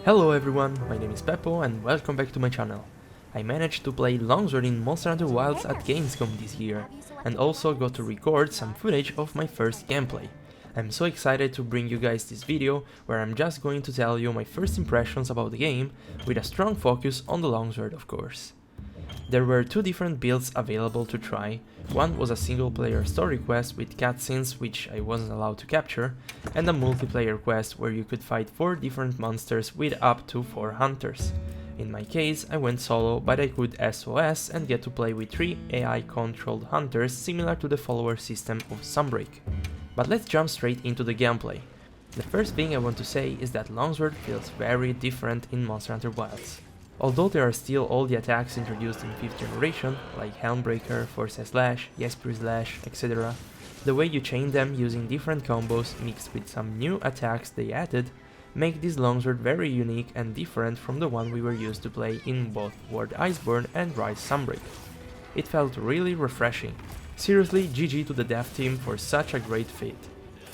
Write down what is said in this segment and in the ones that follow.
Hello everyone, my name is Peppo and welcome back to my channel. I managed to play Longsword in MHWilds at Gamescom this year, and also got to record some footage of my first gameplay. I'm so excited to bring you guys this video, where I'm just going to tell you my first impressions about the game, with a strong focus on the Longsword of course. There were two different builds available to try. One was a single player story quest with cutscenes which I wasn't allowed to capture, and a multiplayer quest where you could fight 4 different monsters with up to 4 hunters. In my case, I went solo, but I could SOS and get to play with 3 AI controlled hunters similar to the follower system of Sunbreak. But let's jump straight into the gameplay. The first thing I want to say is that Longsword feels very different in Monster Hunter Wilds. Although there are still all the attacks introduced in 5th generation, like Helmbreaker, Force Slash, Yespir Slash, etc., the way you chain them using different combos mixed with some new attacks they added, make this Longsword very unique and different from the one we were used to play in both World Iceborne and Rise Sunbreak. It felt really refreshing. Seriously, GG to the dev team for such a great fit.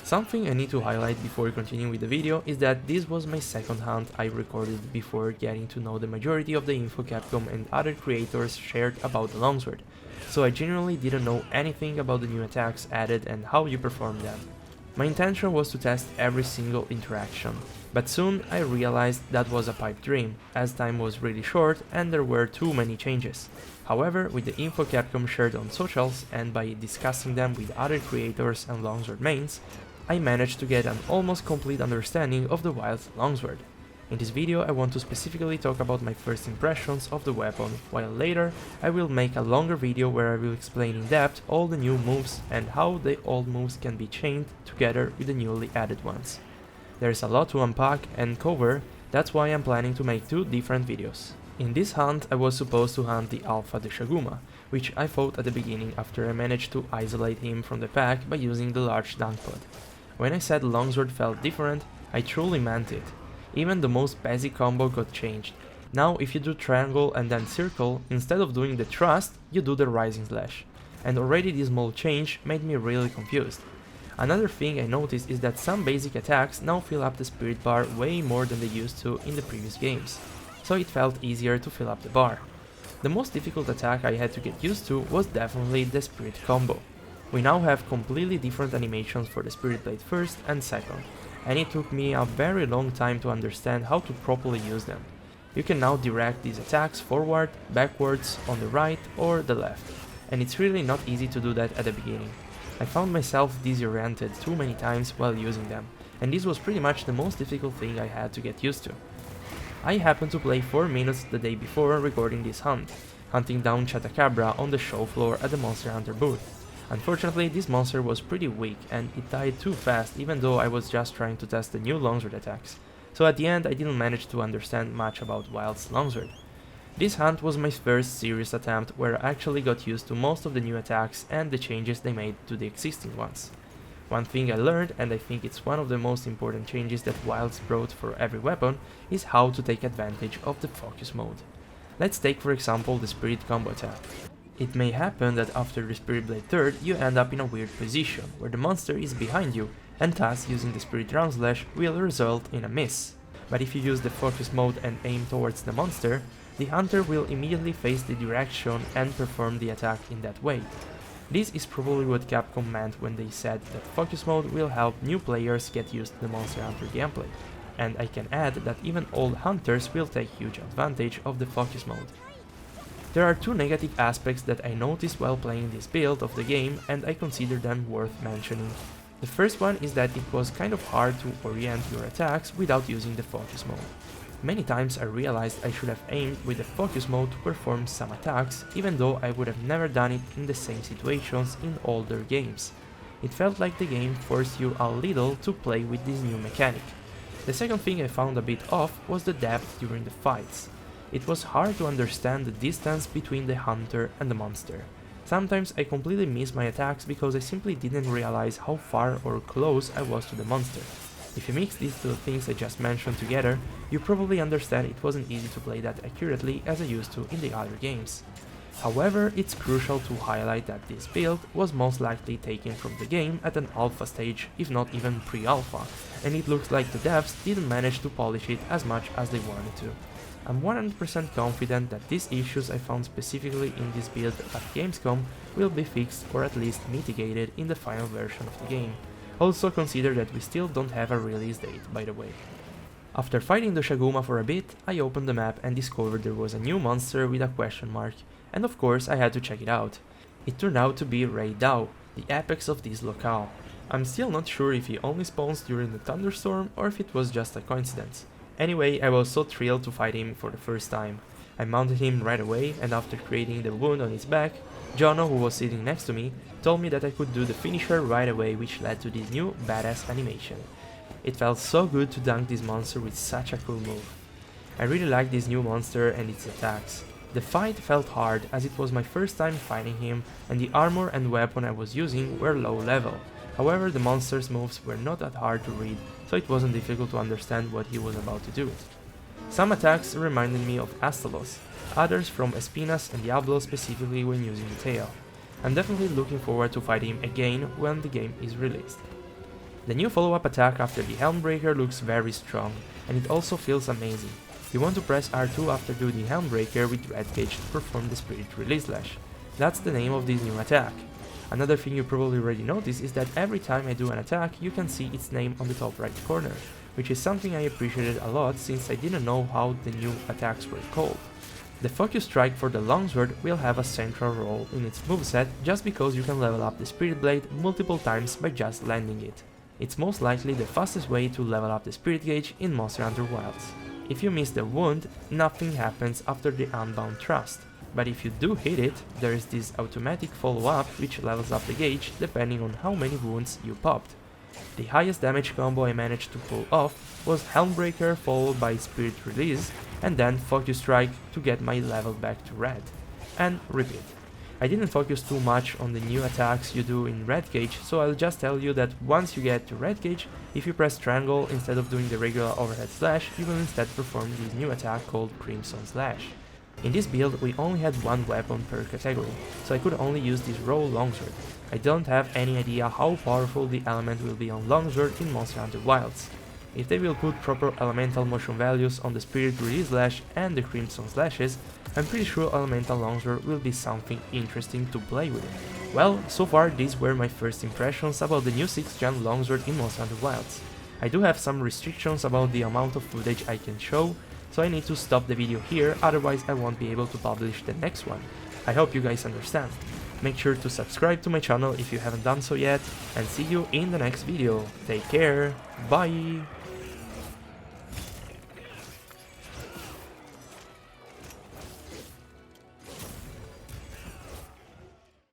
Something I need to highlight before continuing with the video is that this was my second hunt I recorded before getting to know the majority of the info Capcom and other creators shared about the Longsword, so I genuinely didn't know anything about the new attacks added and how you perform them. My intention was to test every single interaction, but soon I realized that was a pipe dream, as time was really short and there were too many changes. However, with the info Capcom shared on socials and by discussing them with other creators and Longsword mains, I managed to get an almost complete understanding of the Wild's Longsword. In this video I want to specifically talk about my first impressions of the weapon, while later I will make a longer video where I will explain in depth all the new moves and how the old moves can be chained together with the newly added ones. There's a lot to unpack and cover, that's why I'm planning to make 2 different videos. In this hunt I was supposed to hunt the Alpha de Shaguma, which I fought at the beginning after I managed to isolate him from the pack by using the large dunk pod. When I said Longsword felt different, I truly meant it. Even the most basic combo got changed. Now if you do triangle and then circle, instead of doing the thrust, you do the rising slash. And already this small change made me really confused. Another thing I noticed is that some basic attacks now fill up the spirit bar way more than they used to in the previous games, so it felt easier to fill up the bar. The most difficult attack I had to get used to was definitely the spirit combo. We now have completely different animations for the Spirit Blade first and second, and it took me a very long time to understand how to properly use them. You can now direct these attacks forward, backwards, on the right or the left, and it's really not easy to do that at the beginning. I found myself disoriented too many times while using them, and this was pretty much the most difficult thing I had to get used to. I happened to play 4 minutes the day before recording this hunt, hunting down Chatacabra on the show floor at the Monster Hunter booth. Unfortunately, this monster was pretty weak and it died too fast, even though I was just trying to test the new Longsword attacks, so at the end I didn't manage to understand much about Wild's Longsword. This hunt was my first serious attempt where I actually got used to most of the new attacks and the changes they made to the existing ones. One thing I learned, and I think it's one of the most important changes that Wilds brought for every weapon, is how to take advantage of the focus mode. Let's take for example the Spirit combo attack. It may happen that after the Spirit Blade 3rd you end up in a weird position, where the monster is behind you, and thus using the Spirit Round Slash will result in a miss. But if you use the focus mode and aim towards the monster, the hunter will immediately face the direction and perform the attack in that way. This is probably what Capcom meant when they said that focus mode will help new players get used to the Monster Hunter gameplay, and I can add that even old hunters will take huge advantage of the focus mode. There are 2 negative aspects that I noticed while playing this build of the game, and I consider them worth mentioning. The first one is that it was kind of hard to orient your attacks without using the focus mode. Many times I realized I should have aimed with the focus mode to perform some attacks, even though I would have never done it in the same situations in older games. It felt like the game forced you a little to play with this new mechanic. The second thing I found a bit off was the depth during the fights. It was hard to understand the distance between the hunter and the monster. Sometimes I completely missed my attacks because I simply didn't realize how far or close I was to the monster. If you mix these 2 things I just mentioned together, you probably understand it wasn't easy to play that accurately as I used to in the other games. However, it's crucial to highlight that this build was most likely taken from the game at an alpha stage, if not even pre-alpha, and it looks like the devs didn't manage to polish it as much as they wanted to. I'm 100% confident that these issues I found specifically in this build at Gamescom will be fixed or at least mitigated in the final version of the game. Also consider that we still don't have a release date, by the way. After fighting the Shaguma for a bit, I opened the map and discovered there was a new monster with a question mark, and of course I had to check it out. It turned out to be Ray Dao, the apex of this locale. I'm still not sure if he only spawns during the thunderstorm or if it was just a coincidence. Anyway, I was so thrilled to fight him for the first time. I mounted him right away, and after creating the wound on his back, Jono, who was sitting next to me, told me that I could do the finisher right away, which led to this new badass animation. It felt so good to dunk this monster with such a cool move. I really like this new monster and its attacks. The fight felt hard as it was my first time fighting him, and the armor and weapon I was using were low level. However, the monster's moves were not that hard to read, so it wasn't difficult to understand what he was about to do. Some attacks reminded me of Astalos, others from Espinas and Diablo specifically when using the tail. I'm definitely looking forward to fighting him again when the game is released. The new follow-up attack after the Helmbreaker looks very strong, and it also feels amazing. You want to press R2 after doing the Helmbreaker with Red Cage to perform the Spirit Release Slash. That's the name of this new attack. Another thing you probably already noticed is that every time I do an attack you can see its name on the top right corner, which is something I appreciated a lot since I didn't know how the new attacks were called. The Focus Strike for the Longsword will have a central role in its moveset just because you can level up the Spirit Blade multiple times by just landing it. It's most likely the fastest way to level up the Spirit Gauge in Monster Hunter Wilds. If you miss the wound, nothing happens after the Unbound Thrust. But if you do hit it, there is this automatic follow-up which levels up the gauge depending on how many wounds you popped. The highest damage combo I managed to pull off was Helmbreaker followed by Spirit Release and then Focus Strike to get my level back to red. And repeat. I didn't focus too much on the new attacks you do in Red Cage, so I'll just tell you that once you get to Red Cage, if you press Triangle instead of doing the regular overhead slash, you will instead perform this new attack called Crimson Slash. In this build we only had one weapon per category, so I could only use this raw longsword. I don't have any idea how powerful the element will be on longsword in Monster Hunter Wilds. If they will put proper elemental motion values on the Spirit Release Slash and the Crimson Slashes, I'm pretty sure elemental longsword will be something interesting to play with. Well, so far these were my first impressions about the new 6th gen longsword in Monster Hunter Wilds. I do have some restrictions about the amount of footage I can show, so I need to stop the video here, otherwise I won't be able to publish the next one. I hope you guys understand. Make sure to subscribe to my channel if you haven't done so yet, and see you in the next video. Take care, bye!